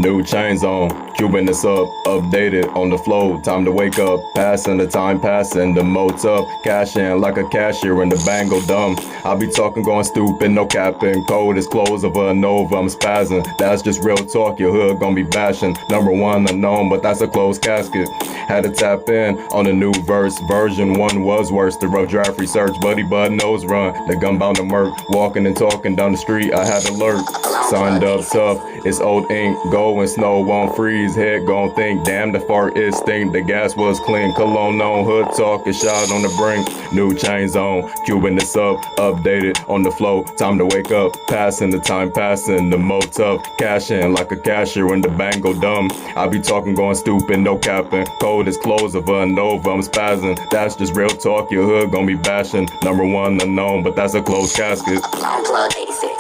New chains on, Cuban is up, updated on the flow. Time to wake up, passing the time passing. The moats up, cash in like a cashier and the bang go dumb. I be talking going stupid, no capping. Code is closed over a nova, I'm spazzing. That's just real talk, your hood gon' be bashing. Number one unknown, but that's a closed casket. Had to tap in on the new verse. Version 1 was worse. The rough draft research, buddy bud nose run. The gun bound to murk. Walking and talking down the street, I had to lurk. Signed up tough, it's old ink. Go and snow won't freeze. Head gon' think, damn the fart is stink. The gas was clean. Cologne on, hood talk, a shot on the brink. New chains on, Cuban is up, updated on the flow. Time to wake up, passing the time passing. The mo tough, cash in like a cashier and the bang go dumb. I be talking going stupid, no capping. Code is closed over a nova, I'm spazzing. That's just real talk, your hood gon' be bashing. Number one unknown, but that's a closed casket. Plug 86.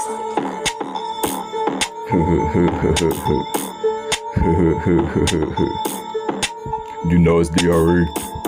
You know it's DRE.